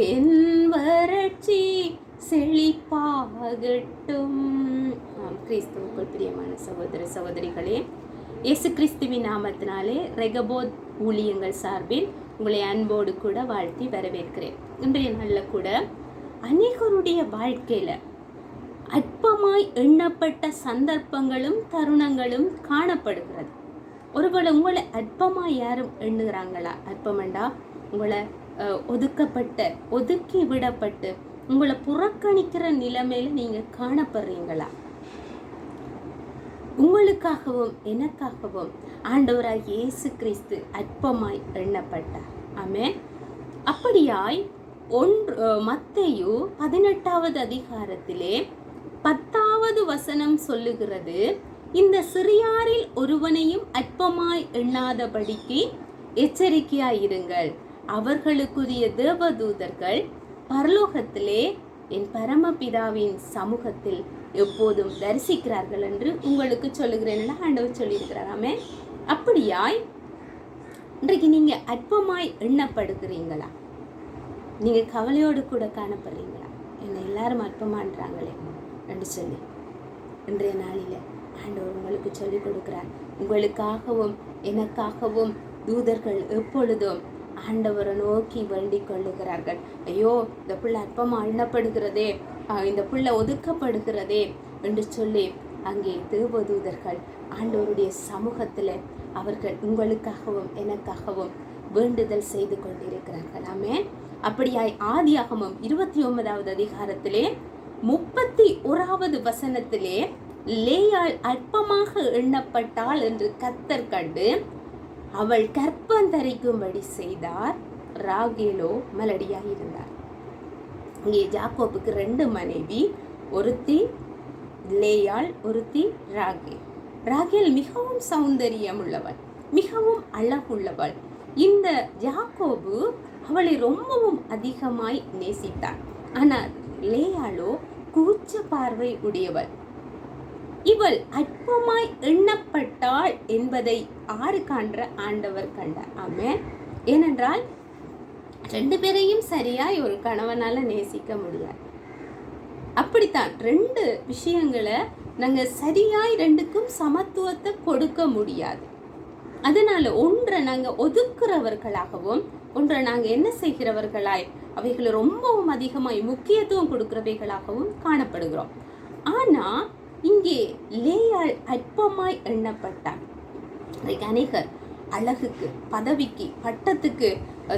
என் வறட்சி செழிப்பாகட்டும். கிறிஸ்துவுக்குள் பிரியமான சகோதர சகோதரிகளே, இயேசு கிறிஸ்துவின் நாமத்தினாலே ரெகபோத் ஊழியங்கள் சார்பில் உங்களை அன்போடு கூட வாழ்த்தி வரவேற்கிறேன். இன்றைய நாளில் கூட அநேகருடைய வாழ்க்கையில அற்பமாய் எண்ணப்பட்ட சந்தர்ப்பங்களும் தருணங்களும் காணப்படுகிறது. ஒருவேளை உங்களை அற்பமாய் யாரும் எண்ணுகிறாங்களா? அற்பமண்டா உங்களை ஒதுக்கி விடப்பட்டு உங்களை புறக்கணிக்கிற நிலைமையில நீங்க காணப்படுறீங்களா? உங்களுக்காகவும் எனக்காகவும் ஆண்டவராய் இயேசு கிறிஸ்து அற்பமாய் எண்ணப்பட்டார். ஆமென். அப்படியாய் மத்தேயு 18வது அதிகாரத்திலே 10வது வசனம் சொல்லுகிறது, இந்த சிறியாரில் ஒருவனையும் அற்பமாய் எண்ணாதபடிக்கு எச்சரிக்கையாயிருங்கள். அவர்களுக்குரிய தேவதூதர்கள் பரலோகத்திலே என் பரமபிதாவின் சமூகத்தில் எப்போதும் தரிசிக்கிறார்கள் என்று உங்களுக்கு சொல்லுகிறேன் ஆண்டவர் சொல்லியிருக்கிறாராமே. அப்படியாய் இன்றைக்கு நீங்க அற்பமாய் எண்ணப்படுகிறீங்களா? நீங்க கவலையோடு கூட காணப்படுறீங்களா? என்னை எல்லாரும் அற்பமான்றாங்களே என்று சொல்லி இன்றைய நாளில ஆண்டவர் உங்களுக்கு சொல்லிக் கொடுக்கிறார். உங்களுக்காகவும் எனக்காகவும் தூதர்கள் எப்பொழுதும் ஆண்டவரை நோக்கி வேண்டிக் கொள்ளுகிறார்கள். ஐயோ, இந்த பிள்ளை அற்பமா எண்ணப்படுகிறதே, இந்த பிள்ளை ஒதுக்கப்படுகிறதே என்று சொல்லி அங்கே தேவதூதர்கள் ஆண்டவருடைய சமூகத்தில் அவர்கள் உங்களுக்காகவும் எனக்காகவும் வேண்டுதல் செய்து கொண்டிருக்கிறார்கள். ஆமென். அப்படியாய் ஆதியாகமம் 29வது அதிகாரத்திலே 31வது வசனத்திலே லேயாள் அற்பமாக எண்ணப்பட்டாள் என்று கர்த்தர் கண்டு அவள் கற்பந்தரிக்கும்படி செய்தார். ராகேலோ மலடியாக இருந்தார். இங்கே யாக்கோபுக்கு 2 மனைவி, ஒருத்தி லேயாள், ஒருத்தி ராகேல். ராகேல் மிகவும் சௌந்தரியம் உள்ளவள், மிகவும் அழகுள்ளவள். இந்த யாக்கோபு அவளை ரொம்பவும் அதிகமாய் நேசித்தார். ஆனால் லேயாளோ கூச்ச பார்வை உடையவள். இவள் அற்பமாய் எண்ணப்பட்டாள் என்பதை ஆறு காண்ற ஆண்டவர் கண்டார். ஆமென். ஏனென்றால் 2 பேரையும் சரியாய் ஒரு கணவனால நேசிக்க முடியாது. அப்படித்தான் 2 விஷயங்களை நாங்க சரியாய் 2க்கும் சமத்துவத்தை கொடுக்க முடியாது. அதனால ஒன்றை நாங்க ஒதுக்குறவர்களாகவும் ஒன்றை நாங்க என்ன செய்கிறவர்களாய் அவைகளை ரொம்பவும் அதிகமாய் முக்கியத்துவம் கொடுக்கிறவைகளாகவும் காணப்படுகிறோம். ஆனா இங்கே லேயாள் அற்பமாய் எண்ணப்பட்டார். அநேகர் அழகுக்கு, பதவிக்கு, பட்டத்துக்கு,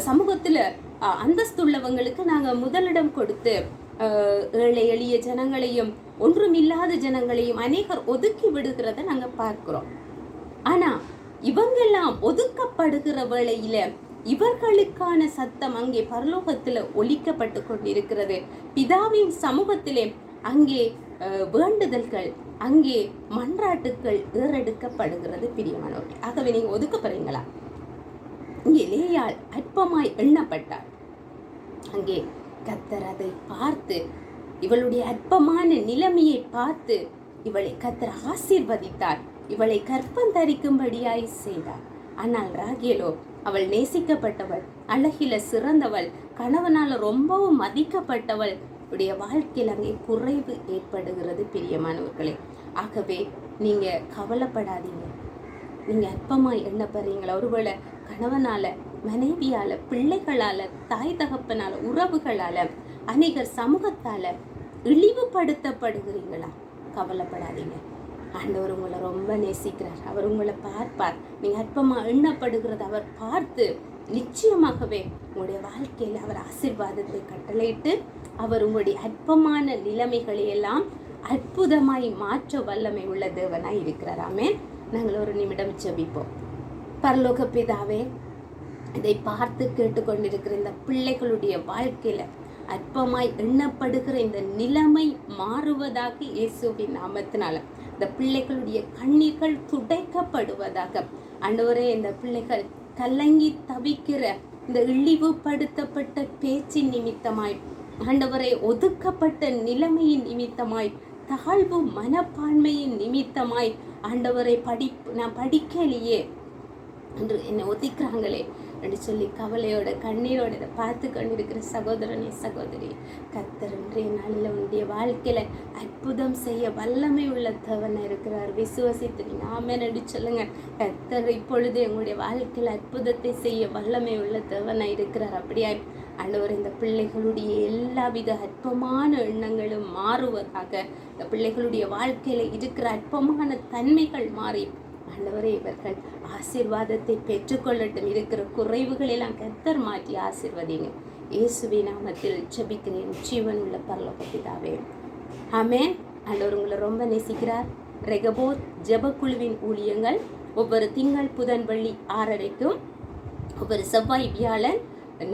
சமூகத்துல அந்தஸ்துள்ளவங்களுக்கு நாங்க முதலிடம் கொடுத்து ஏழை எளிய ஜனங்களையும் ஒன்றுமில்லாத ஜனங்களையும் அநேகர் ஒதுக்கி விடுகிறத நாங்க பார்க்கிறோம். ஆனா இவங்கெல்லாம் ஒதுக்கப்படுகிற வேளையில இவர்களுக்கான சத்தம் அங்கே பரலோகத்துல ஒலிக்கப்பட்டு கொண்டிருக்கிறது. பிதாவின் சமூகத்திலே அங்கே வேண்டுதல்கள், அங்கே மன்றாட்டுக்கள் ஏறெடுக்கப்படுகிறது. பிரியமானவர்கள், ஆகவே நீங்க ஒதுக்கப்படுறீங்களா? இங்கே லேயாள் அற்பமாய் எண்ணப்பட்டார். அங்கே கர்த்தர் அதை பார்த்து, இவளுடைய அற்பமான நிலைமையை பார்த்து இவளை கர்த்தர் ஆசீர்வதித்தார். இவளை கற்பந்தரிக்கும்படியாய் செய்தார். ஆனால் ராகேலோ அவள் நேசிக்கப்பட்டவள், அழகில சிறந்தவள், கணவனால ரொம்பவும் மதிக்கப்பட்டவள். உடைய வாழ்க்கையில் அங்கே குறைவு ஏற்படுகிறது. பிரியமானவர்களே, ஆகவே நீங்க கவலைப்படாதீங்க. நீங்க அற்பமாய் எண்ணப்படுறீங்களா? ஒருவேளை கணவனால, மனைவியால, பிள்ளைகளால, தாய் தகப்பனால, உறவுகளால, அநேகர் சமூகத்தால இழிவுபடுத்தப்படுகிறீங்களா? கவலைப்படாதீங்க. ஆண்டவர் உங்களை ரொம்ப நேசிக்கிறார். அவர் உங்களை பார்ப்பார். நீங்க அற்பமா எண்ணப்படுகிறது அவர் பார்த்து நிச்சயமாகவே உங்களுடைய வாழ்க்கையில் அவர் ஆசீர்வாதத்தை கட்டளையிட்டு அவர் உங்களுடைய அற்பமான நிலைமைகளை எல்லாம் அற்புதமாய் மாற்ற வல்லமை உள்ள தேவனாய் இருக்கிறார். ஆமென். நாங்கள் ஒரு நிமிடம் ஜெபிப்போம். பரலோக பிதாவே, இதை பார்த்து கேட்டுக்கொண்டிருக்கிற இந்த பிள்ளைகளுடைய வாழ்க்கையில அற்பமாய் எண்ணப்படுகிற இந்த நிலைமை மாறுவதாக இயேசுவின் நாமத்தினால இந்த பிள்ளைகளுடைய கண்ணீர்கள் துடைக்கப்படுவதாக. ஆண்டவரே, இந்த பிள்ளைகள் கலங்கி தவிக்கிற இந்த இழிவுபடுத்தப்பட்ட பேச்சின் நிமித்தமாய், ஆண்டவரை ஒதுக்கப்பட்ட நிலைமையின் நிமித்தமாய், தாழ்வு மனப்பான்மையின் நிமித்தமாய், ஆண்டவரை நான் படிக்கலையே என்று என்னை ஒதுக்குறாங்களே, என்று சொல்லி கவலையோட கண்ணீரோட இதை பார்த்து கொண்டிருக்கிற சகோதரனே சகோதரி, கர்த்தர் இன்றைய நாளில் உன்னுடைய வாழ்க்கையில அற்புதம் செய்ய வல்லமை உள்ள தேவனா இருக்கிறார். விசுவசித்து நீங்க ஆமென் என்று சொல்லுங்க. கர்த்தர் இப்பொழுது எங்களுடைய வாழ்க்கையில் அற்புதத்தை செய்ய வல்லமை உள்ள தேவனா இருக்கிறார். அப்படியா ஆண்டவர், இந்த பிள்ளைகளுடைய எல்லாவித அற்பமான எண்ணங்களும் மாறுவதாக, இந்த பிள்ளைகளுடைய வாழ்க்கையில இருக்கிற அற்பமான தன்மைகள் மாறி ஆண்டவரே இவர்கள் ஆசீர்வாதத்தை பெற்றுக்கொள்ளட்டும். இருக்கிற குறைவுகள் எல்லாம் கர்த்தர் மாற்றி ஆசீர்வதிங்க. இயேசுவின் நாமத்தில் ஜெபிக்கிறேன் ஜீவன் உள்ள பரலோக பிதாவே, ஆமென். ஆண்டவர் உங்களை ரொம்ப நேசிக்கிறார். ரெகபோத் ஜெபக்குழுவின் ஊழியங்கள் ஒவ்வொரு திங்கள் புதன் வெள்ளி 6:30க்கும், ஒவ்வொரு செவ்வாய் வியாழன்